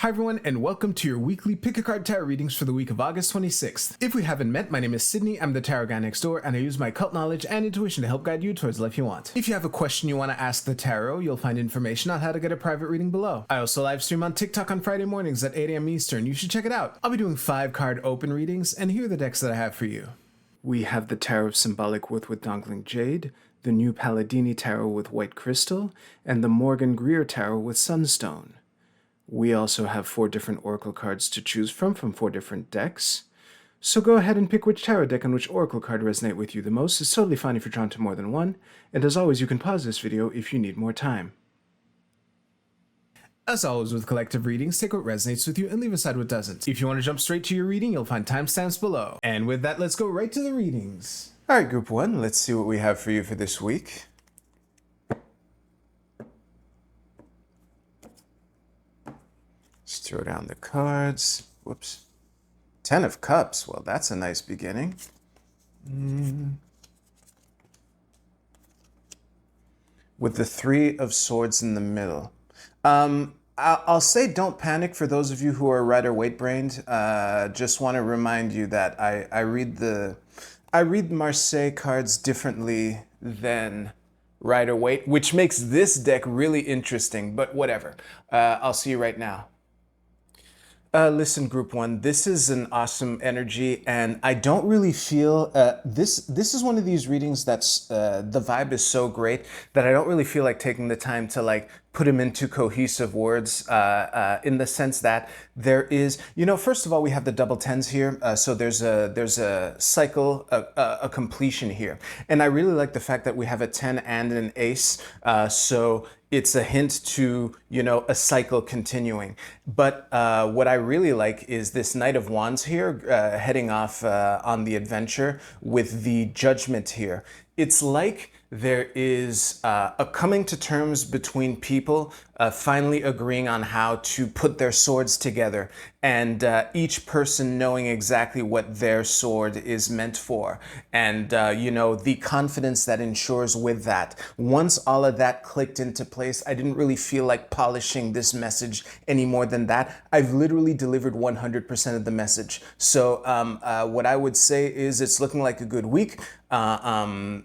Hi everyone, and welcome to your weekly Pick a Card Tarot readings for the week of August 26th. If we haven't met, my name is Sydney, I'm the tarot guy next door, and I use my cult knowledge and intuition to help guide you towards the life you want. If you have a question you want to ask the tarot, you'll find information on how to get a private reading below. I also live stream on TikTok on Friday mornings at 8 a.m. Eastern, you should check it out. I'll be doing 5-card open readings, and here are the decks that I have for you. We have the Tarot of Symbolic Worth with Dongling Jade, the New Palladini Tarot with White Crystal, and the Morgan Greer Tarot with Sunstone. We also have 4 different oracle cards to choose from 4 different decks. So go ahead and pick which tarot deck and which oracle card resonate with you the most. It's totally fine if you're drawn to more than one. And as always, you can pause this video if you need more time. As always with collective readings, take what resonates with you and leave aside what doesn't. If you want to jump straight to your reading, you'll find timestamps below. And with that, let's go right to the readings. Alright, group 1, let's see what we have for you for this week. Just throw down the cards. Whoops. 10 of Cups. Well, that's a nice beginning. With the 3 of Swords in the middle. I'll say don't panic for those of you who are Rider-Waite-brained. Just want to remind you that I read Marseille cards differently than Rider-Waite, which makes this deck really interesting, but whatever. I'll see you right now. Listen, group 1, this is an awesome energy, and I don't really feel, this is one of these readings that's, the vibe is so great that I don't really feel like taking the time to like put them into cohesive words, in the sense that there is, first of all, we have the double 10s here, so there's a cycle, a completion here. And I really like the fact that we have a 10 and an ace, so it's a hint to, a cycle continuing. But what I really like is this Knight of Wands here, heading off on the adventure with the Judgment here. It's like there is a coming to terms between people finally agreeing on how to put their swords together, and each person knowing exactly what their sword is meant for, and the confidence that ensures with that. Once all of that clicked into place, I didn't really feel like polishing this message any more than that. I've literally delivered 100% of the message. So what I would say is it's looking like a good week.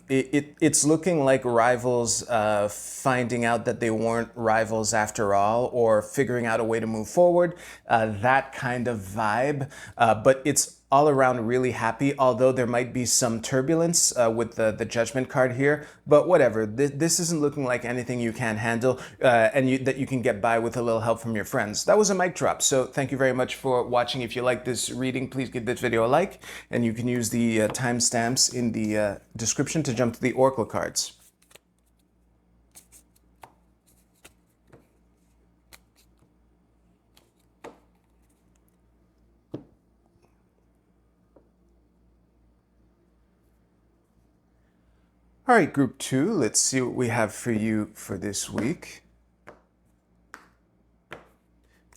It's looking like rivals finding out that they weren't rivals after all, or figuring out a way to move forward, that kind of vibe, but it's all around really happy, although there might be some turbulence with the Judgment card here, but whatever. This isn't looking like anything you can't handle, and that you can get by with a little help from your friends. That was a mic drop, so thank you very much for watching. If you like this reading, please give this video a like, and you can use the timestamps in the description to jump to the Oracle cards. All right, group 2, let's see what we have for you for this week.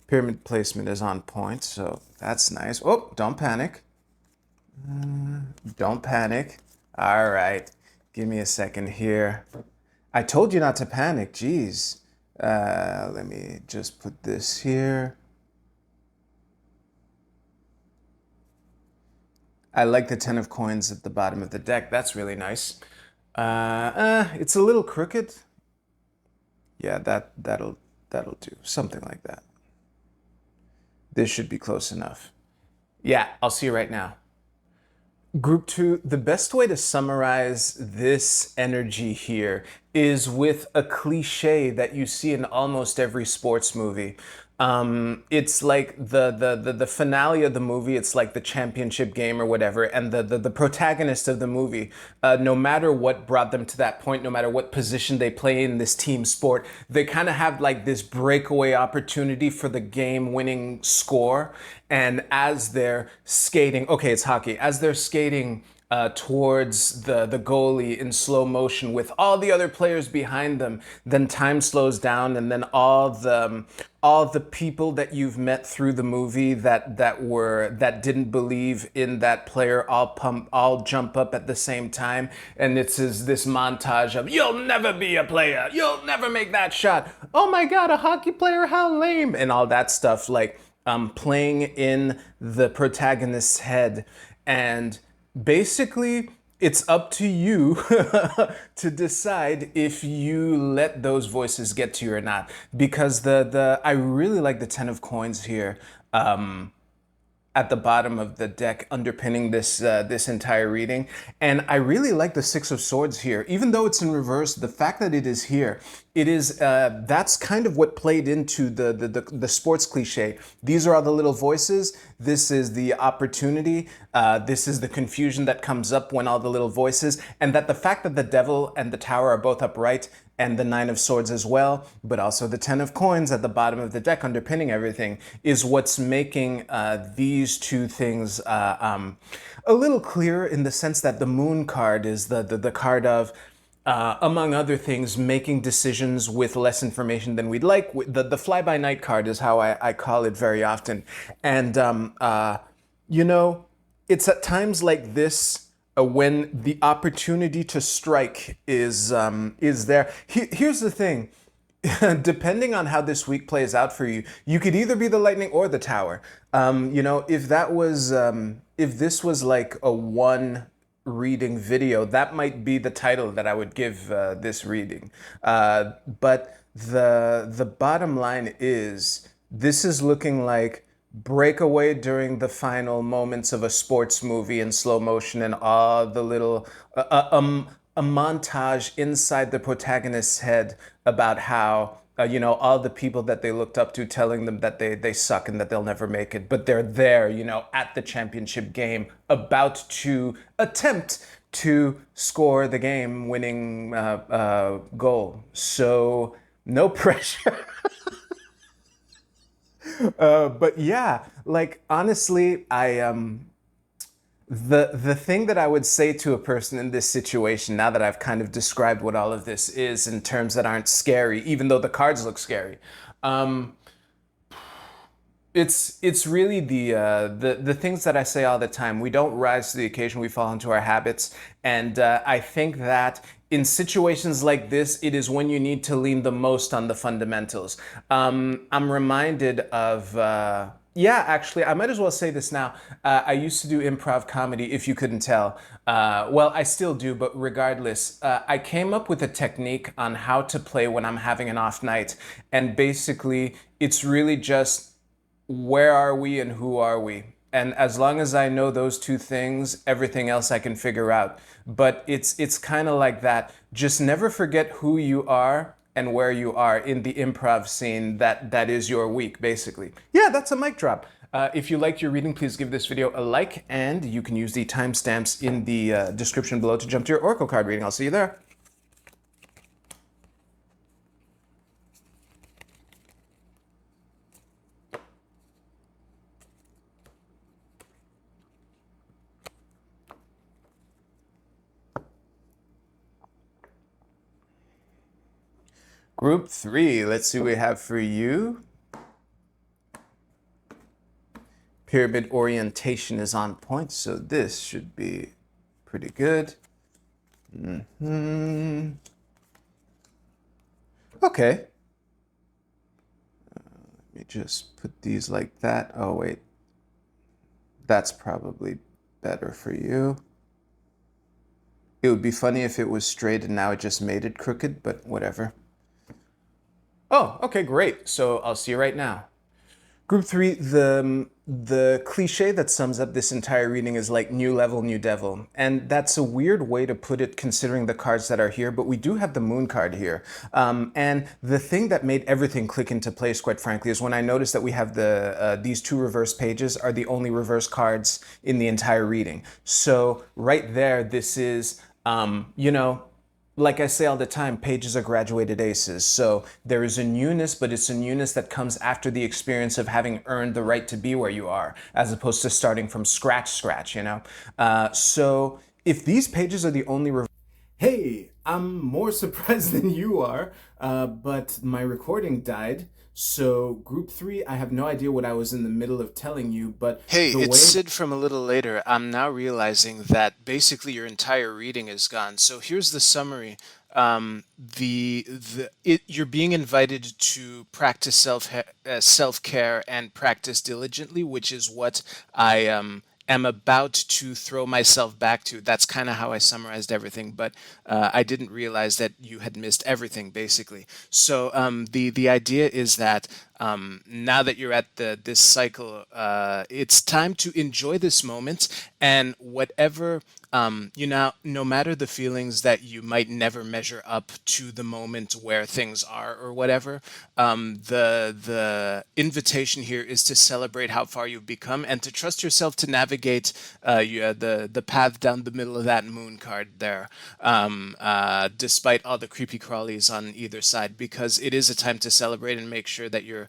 Pyramid placement is on point, so that's nice. Oh, don't panic. Don't panic. All right, give me a second here. I told you not to panic, geez. Let me just put this here. I like the 10 of coins at the bottom of the deck. That's really nice. It's a little crooked. Yeah, that'll do. Something like that. This should be close enough. Yeah, I'll see you right now. Group 2, the best way to summarize this energy here is with a cliche that you see in almost every sports movie. It's like the finale of the movie, it's like the championship game or whatever, and the protagonist of the movie, no matter what brought them to that point, no matter what position they play in this team sport, they kind of have like this breakaway opportunity for the game-winning score, and as they're skating, okay, it's hockey, as they're skating towards the goalie in slow motion with all the other players behind them. Then time slows down, and then all the people that you've met through the movie that didn't believe in that player all jump up at the same time, and it's this montage of "You'll never be a player, you'll never make that shot, oh my god, a hockey player, how lame," and all that stuff, like playing in the protagonist's head. And basically, it's up to you to decide if you let those voices get to you or not. Because the I really like the Ten of Coins here. At the bottom of the deck underpinning this entire reading. And I really like the Six of Swords here. Even though it's in reverse, the fact that it is here, it is that's kind of what played into the sports cliche. These are all the little voices. This is the opportunity. This is the confusion that comes up when all the little voices, and that the fact that the Devil and the Tower are both upright, and the Nine of Swords as well, but also the Ten of Coins at the bottom of the deck underpinning everything, is what's making these two things a little clearer, in the sense that the Moon card is the card of, among other things, making decisions with less information than we'd like. The fly-by-night card is how I call it very often. And, you know, it's at times like this when the opportunity to strike is there. Here's the thing. Depending on how this week plays out for you, you could either be the Lightning or the Tower. You know, if this was like a one reading video, that might be the title that I would give this reading. But the bottom line is, this is looking like breakaway during the final moments of a sports movie in slow motion, and all the little a montage inside the protagonist's head about how you know, all the people that they looked up to telling them that they suck and that they'll never make it, but they're there, you know, at the championship game, about to attempt to score the game winning goal. So no pressure. But yeah, like, honestly, the thing that I would say to a person in this situation, now that I've kind of described what all of this is in terms that aren't scary, even though the cards look scary, it's really the things that I say all the time. We don't rise to the occasion, we fall into our habits. And I think that in situations like this, it is when you need to lean the most on the fundamentals. I'm reminded of, yeah, actually, I might as well say this now. I used to do improv comedy, if you couldn't tell. Well, I still do, but regardless, I came up with a technique on how to play when I'm having an off night. And basically, it's really just, where are we and who are we? And as long as I know those two things, everything else I can figure out. But it's kind of like that. Just never forget who you are and where you are in the improv scene that is your week, basically. Yeah, that's a mic drop. If you liked your reading, please give this video a like, and you can use the timestamps in the description below to jump to your Oracle card reading. I'll see you there. Group 3, let's see what we have for you. Pyramid orientation is on point, so this should be pretty good. Okay. Let me just put these like that. Oh, wait. That's probably better for you. It would be funny if it was straight and now it just made it crooked, but whatever. Oh, okay, great. So I'll see you right now. Group 3, the cliche that sums up this entire reading is like new level, new devil. And that's a weird way to put it considering the cards that are here, but we do have the Moon card here. And the thing that made everything click into place, quite frankly, is when I noticed that we have these two reverse pages are the only reverse cards in the entire reading. So right there, this is, you know, like I say all the time, pages are graduated aces. So there is a newness, but it's a newness that comes after the experience of having earned the right to be where you are, as opposed to starting from scratch, you know? So If these pages are the only Hey, I'm more surprised than you are, but my recording died. So group three, I have no idea what I was in the middle of telling you, but Hey, the it's way Sid from a little later. I'm now realizing that basically your entire reading is gone. So here's the summary. You're being invited to practice self-care and practice diligently, which is what I am about to throw myself back to. That's kind of how I summarized everything, but I didn't realize that you had missed everything basically. So the idea is that now that you're at this cycle, it's time to enjoy this moment and whatever no matter the feelings that you might never measure up to the moment where things are or whatever, the invitation here is to celebrate how far you've become and to trust yourself to navigate the path down the middle of that moon card there, despite all the creepy crawlies on either side, because it is a time to celebrate and make sure that you're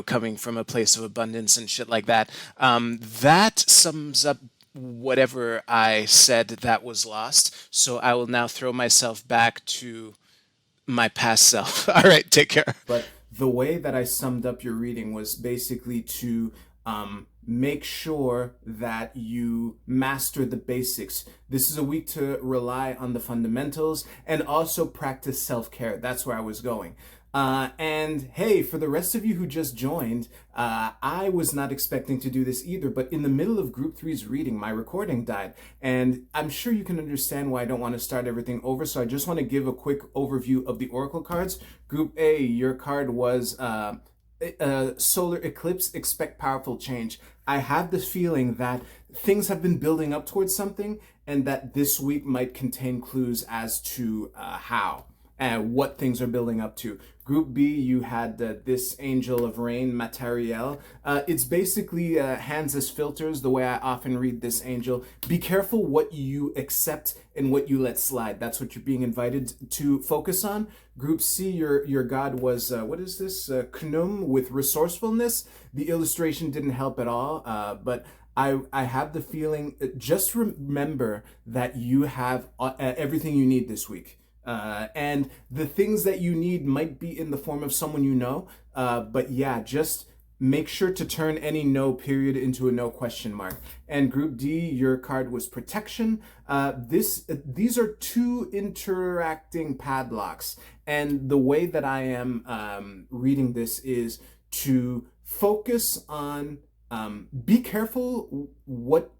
coming from a place of abundance and shit like that. That sums up whatever I said that was lost. So I will now throw myself back to my past self. All right, take care. but the way that I summed up your reading was basically to make sure that you master the basics. This is a week to rely on the fundamentals and also practice self-care. That's where I was going. And hey, for the rest of you who just joined, I was not expecting to do this either, but in the middle of group three's reading, my recording died. And I'm sure you can understand why I don't want to start everything over. So I just want to give a quick overview of the Oracle cards. Group A, your card was solar eclipse, expect powerful change. I have this feeling that things have been building up towards something and that this week might contain clues as to how and what things are building up to. Group B, you had this angel of rain, Materiel. It's basically hands as filters, the way I often read this angel. Be careful what you accept and what you let slide. That's what you're being invited to focus on. Group C, your god was, what is this? Knum with resourcefulness. The illustration didn't help at all, but I have the feeling, just remember that you have everything you need this week. And the things that you need might be in the form of someone you know. But yeah, just make sure to turn any no period into a no question mark. And group D, your card was protection. These are two interacting padlocks. And the way that I am reading this is to focus on, be careful what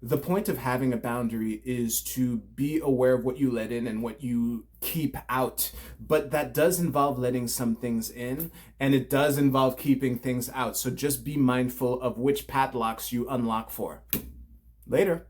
the point of having a boundary is to be aware of what you let in and what you keep out. But that does involve letting some things in, and it does involve keeping things out. So just be mindful of which padlocks you unlock for. Later.